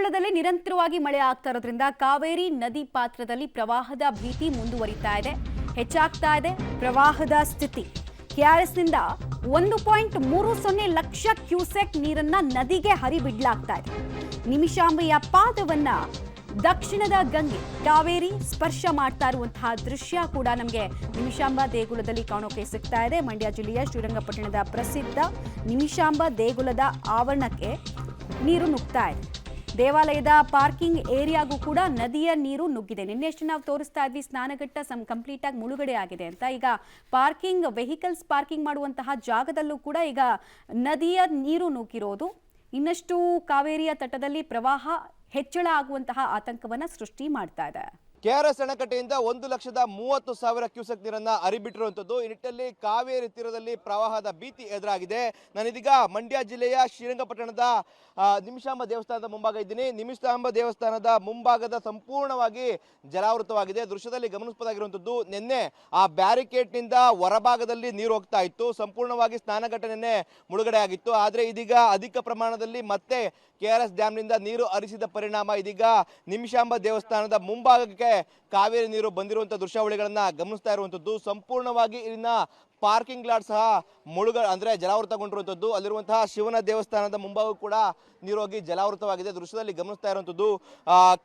ಶ್ರೀರಂಗಪಟ್ಟಣದಲ್ಲಿ ನಿರಂತರವಾಗಿ ಮಳೆ ಆಗ್ತಾ ಇರೋದ್ರಿಂದ ಕಾವೇರಿ ನದಿ ಪಾತ್ರದಲ್ಲಿ ಪ್ರವಾಹದ ಭೀತಿ ಮುಂದುವರಿತಾ ಇದೆ, ಹೆಚ್ಚಾಗ್ತಾ ಇದೆ ಪ್ರವಾಹದ ಸ್ಥಿತಿ. ಕೆಆರ್ಎಸ್ನಿಂದ 1.30 ಲಕ್ಷ ಕ್ಯೂಸೆಕ್ ನೀರನ್ನ ನದಿಗೆ ಹರಿಬಿಡಲಾಗ್ತಾ ಇದೆ. ನಿಮಿಷಾಂಬೆಯ ಪಾದವನ್ನ ದಕ್ಷಿಣದ ಗಂಗೆ ಕಾವೇರಿ ಸ್ಪರ್ಶ ಮಾಡ್ತಾ ಇರುವಂತಹ ದೃಶ್ಯ ಕೂಡ ನಮಗೆ ನಿಮಿಷಾಂಬ ದೇಗುಲದಲ್ಲಿ ಕಾಣೋಕೆ ಸಿಗ್ತಾ ಇದೆ. ಮಂಡ್ಯ ಜಿಲ್ಲೆಯ ಶ್ರೀರಂಗಪಟ್ಟಣದ ಪ್ರಸಿದ್ಧ ನಿಮಿಷಾಂಬ ದೇಗುಲದ ಆವರಣಕ್ಕೆ ನೀರು ನುಗ್ತಾ ಇದೆ. ದೇವಾಲಯದ ಪಾರ್ಕಿಂಗ್ ಏರಿಯಾಗೂ ಕೂಡ ನದಿಯ ನೀರು ನುಗ್ಗಿದೆ. ನಿನ್ನೆಷ್ಟು ನಾವು ತೋರಿಸ್ತಾ ಇದ್ವಿ ಸ್ನಾನಘಟ್ಟ ಕಂಪ್ಲೀಟ್ ಆಗಿ ಮುಳುಗಡೆ ಆಗಿದೆ ಅಂತ. ಈಗ ಪಾರ್ಕಿಂಗ್ ವೆಹಿಕಲ್ಸ್ ಪಾರ್ಕಿಂಗ್ ಮಾಡುವಂತಹ ಜಾಗದಲ್ಲೂ ಕೂಡ ಈಗ ನದಿಯ ನೀರು ನುಗ್ಗಿರೋದು ಇನ್ನಷ್ಟು ಕಾವೇರಿಯ ತಟದಲ್ಲಿ ಪ್ರವಾಹ ಹೆಚ್ಚಳ ಆಗುವಂತಹ ಆತಂಕವನ್ನ ಸೃಷ್ಟಿ ಮಾಡ್ತಾ ಇದೆ. ಕೆಆರ್ಎಸ್ ಅಣೆಕಟ್ಟೆಯಿಂದ 1,30,000 ಕ್ಯೂಸೆಕ್ ನೀರನ್ನ ಹರಿಬಿಟ್ಟಿರುವಂತದ್ದು. ಈ ನಿಟ್ಟಿನಲ್ಲಿ ಕಾವೇರಿ ತೀರದಲ್ಲಿ ಪ್ರವಾಹದ ಭೀತಿ ಎದುರಾಗಿದೆ. ನಾನಿದೀಗ ಮಂಡ್ಯ ಜಿಲ್ಲೆಯ ಶ್ರೀರಂಗಪಟ್ಟಣದ ನಿಮಿಷಾಂಬ ದೇವಸ್ಥಾನದ ಮುಂಭಾಗ ಇದ್ದೀನಿ. ನಿಮಿಷಾಂಬ ದೇವಸ್ಥಾನದ ಮುಂಭಾಗದ ಸಂಪೂರ್ಣವಾಗಿ ಜಲಾವೃತವಾಗಿದೆ. ದೃಶ್ಯದಲ್ಲಿ ಗಮನಿಸಬಹುದಾಗಿರುವಂತದ್ದು, ನಿನ್ನೆ ಆ ಬ್ಯಾರಿಕೇಡ್ನಿಂದ ಹೊರಭಾಗದಲ್ಲಿ ನೀರು ಹೋಗ್ತಾ ಇತ್ತು. ಸಂಪೂರ್ಣವಾಗಿ ಸ್ನಾನಘಟ್ಟ ನಿನ್ನೆ ಮುಳುಗಡೆ ಆಗಿತ್ತು. ಆದರೆ ಇದೀಗ ಅಧಿಕ ಪ್ರಮಾಣದಲ್ಲಿ ಮತ್ತೆ ಕೆಆರ್ಎಸ್ ಡ್ಯಾಂನಿಂದ ನೀರು ಹರಿಸಿದ ಪರಿಣಾಮ ಇದೀಗ ನಿಮಿಷಾಂಬ ದೇವಸ್ಥಾನದ ಮುಂಭಾಗಕ್ಕೆ ಕಾವೇರಿ ನೀರು ಬಂದಿರುವಂತಹ ದೃಶ್ಯಾವಳಿಗಳನ್ನ ಗಮನಿಸ್ತಾ ಇರುವಂತದ್ದು. ಸಂಪೂರ್ಣವಾಗಿ ಇಲ್ಲಿನ ಪಾರ್ಕಿಂಗ್ ಲಾಟ್ ಸಹ ಅಂದ್ರೆ ಜಲಾವೃತಗೊಂಡಿರುವಂತದ್ದು. ಅಲ್ಲಿರುವಂತಹ ಶಿವನ ದೇವಸ್ಥಾನದ ಮುಂಭಾಗ ಕೂಡ ನೀರು ಹೋಗಿ ಜಲಾವೃತವಾಗಿದೆ. ದೃಶ್ಯದಲ್ಲಿ ಗಮನಿಸ್ತಾ ಇರುವಂತದ್ದು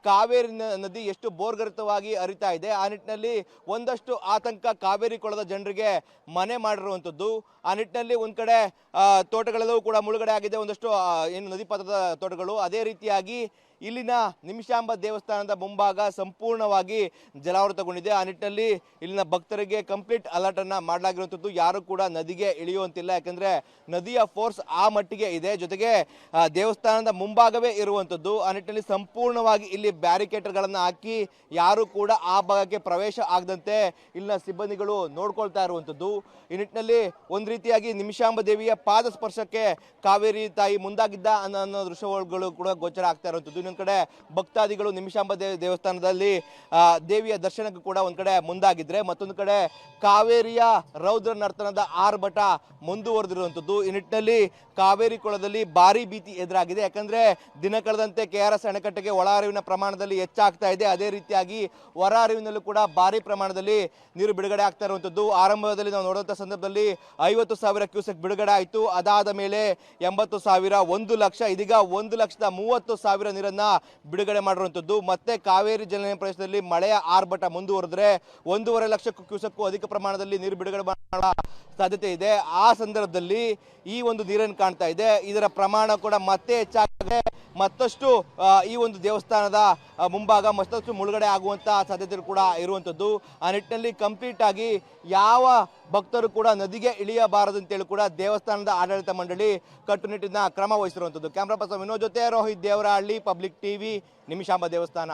ಕಾವೇರಿ ನದಿ ಎಷ್ಟು ಬೋರ್ಗರಿತವಾಗಿ ಹರಿತಾ ಇದೆ. ಆ ನಿಟ್ಟಿನಲ್ಲಿ ಒಂದಷ್ಟು ಆತಂಕ ಕಾವೇರಿ ಕೊಳದ ಜನರಿಗೆ ಮನೆ ಮಾಡಿರುವಂತದ್ದು. ಆ ನಿಟ್ಟಿನಲ್ಲಿ ಒಂದ್ ಕಡೆ ತೋಟಗಳೆಲ್ಲವೂ ಕೂಡ ಮುಳುಗಡೆ ಆಗಿದೆ, ಒಂದಷ್ಟು ಏನು ನದಿ ಪಾತ್ರದ ತೋಟಗಳು. ಅದೇ ರೀತಿಯಾಗಿ ಇಲ್ಲಿನ ನಿಮಿಷಾಂಬ ದೇವಸ್ಥಾನದ ಮುಂಭಾಗ ಸಂಪೂರ್ಣವಾಗಿ ಜಲಾವೃತಗೊಂಡಿದೆ. ಆ ನಿಟ್ಟಿನಲ್ಲಿ ಇಲ್ಲಿನ ಭಕ್ತರಿಗೆ ಕಂಪ್ಲೀಟ್ ಅಲರ್ಟ್ ಅನ್ನ ಮಾಡಲಾಗಿರುವಂತದ್ದು. ಯಾರು ಕೂಡ ನದಿಗೆ ಇಳಿಯುವಂತಿಲ್ಲ, ಯಾಕಂದ್ರೆ ನದಿಯ ಫೋರ್ಸ್ ಆ ಮಟ್ಟಿಗೆ ಇದೆ. ಜೊತೆಗೆ ದೇವಸ್ಥಾನದ ಮುಂಭಾಗವೇ ಇರುವಂತದ್ದು. ಆ ನಿಟ್ಟಿನಲ್ಲಿ ಸಂಪೂರ್ಣವಾಗಿ ಇಲ್ಲಿ ಬ್ಯಾರಿಕೇಡ್ಗಳನ್ನ ಹಾಕಿ ಯಾರು ಕೂಡ ಆ ಭಾಗಕ್ಕೆ ಪ್ರವೇಶ ಆಗದಂತೆ ಇಲ್ಲಿನ ಸಿಬ್ಬಂದಿಗಳು ನೋಡ್ಕೊಳ್ತಾ ಇರುವಂತದ್ದು. ಈ ನಿಟ್ಟಿನಲ್ಲಿ ಒಂದ್ ರೀತಿಯಾಗಿ ನಿಮಿಷಾಂಬ ದೇವಿಯ ಪಾದ ಸ್ಪರ್ಶಕ್ಕೆ ಕಾವೇರಿ ತಾಯಿ ಮುಂದಾಗಿದ್ದ ಅನ್ನೋ ದೃಶ್ಯಗಳು ಕೂಡ ಗೋಚರ ಆಗ್ತಾ ಇರುವಂತದ್ದು. ಇನ್ನೊಂದ್ ಕಡೆ ಭಕ್ತಾದಿಗಳು ನಿಮಿಷಾಂಬ ದೇವಸ್ಥಾನದಲ್ಲಿ ದೇವಿಯ ದರ್ಶನಕ್ಕೂ ಕೂಡ ಒಂದ್ ಕಡೆ ಮುಂದಾಗಿದ್ರೆ, ಮತ್ತೊಂದು ಕಡೆ ಕಾವೇರಿಯ ರೌದ್ರ ನರ್ತನದ ಆರ್ಭಟ ಮುಂದುವರೆದಿರುವಂತದ್ದು. ಈ ನಿಟ್ಟಿನಲ್ಲಿ ಕಾವೇರಿ ಕೊಳದಲ್ಲಿ ಭಾರಿ ಭೀತಿ ಎದುರಾಗಿದೆ. ಯಾಕಂದ್ರೆ ದಿನ ಕಳೆದಂತೆ ಕೆಆರ್ಎಸ್ ಅಣೆಕಟ್ಟೆಗೆ ಒಳ ಹರಿವಿನ ಪ್ರಮಾಣದಲ್ಲಿ ಹೆಚ್ಚಾಗ್ತಾ ಇದೆ. ಅದೇ ರೀತಿಯಾಗಿ ಹೊರ ಹರಿವಿನಲ್ಲೂ ಕೂಡ ಭಾರಿ ಪ್ರಮಾಣದಲ್ಲಿ ನೀರು ಬಿಡುಗಡೆ ಆಗ್ತಾ ಇರುವಂತದ್ದು. ಆರಂಭದಲ್ಲಿ ನಾವು ನೋಡುವಂತ ಸಂದರ್ಭದಲ್ಲಿ 50,000 ಕ್ಯೂಸೆಕ್ ಬಿಡುಗಡೆ ಆಯಿತು. ಅದಾದ ಮೇಲೆ 80,000, 1 ಲಕ್ಷ, ಇದೀಗ 1,30,000 ನೀರನ್ನ ಬಿಡುಗಡೆ ಮಾಡಿರುವಂತದ್ದು. ಮತ್ತೆ ಕಾವೇರಿ ಜಲಾನಯನ ಪ್ರದೇಶದಲ್ಲಿ ಮಳೆಯ ಆರ್ಭಟ ಮುಂದುವರೆದ್ರೆ 1.5 ಲಕ್ಷ ಕ್ಯೂಸೆಕ್ ಅಧಿಕ ಪ್ರಮಾಣದಲ್ಲಿ ನೀರು ಬಿಡುಗಡೆ ಮಾಡುವ ಸಾಧ್ಯತೆ ಇದೆ. ಆ ಸಂದರ್ಭದಲ್ಲಿ ಈ ಒಂದು ನೀರನ್ನು ಕಾಣ್ತಾ ಇದೆ, ಇದರ ಪ್ರಮಾಣ ಕೂಡ ಮತ್ತೆ ಹೆಚ್ಚಾಗಿದೆ. ಮತ್ತಷ್ಟು ಈ ಒಂದು ದೇವಸ್ಥಾನದ ಮುಂಭಾಗ ಮತ್ತಷ್ಟು ಮುಳುಗಡೆ ಆಗುವಂತ ಸಾಧ್ಯತೆ ಕೂಡ ಇರುವಂತದ್ದು. ಆ ನಿಟ್ಟಿನಲ್ಲಿ ಕಂಪ್ಲೀಟ್ ಆಗಿ ಯಾವ ಭಕ್ತರು ಕೂಡ ನದಿಗೆ ಇಳಿಯಬಾರದು ಅಂತೇಳಿ ಕೂಡ ದೇವಸ್ಥಾನದ ಆಡಳಿತ ಮಂಡಳಿ ಕಟ್ಟುನಿಟ್ಟಿನ ಕ್ರಮ ವಹಿಸಿರುವಂತದ್ದು. ಕ್ಯಾಮ್ರಾ ಪರ್ಸನ್ ವಿನೋದ್ ಜೊತೆ ರೋಹಿತ್ ದೇವರಹಳ್ಳಿ, ಪಬ್ಲಿಕ್ ಟಿವಿ, ನಿಮಿಷಾಂಬ ದೇವಸ್ಥಾನ.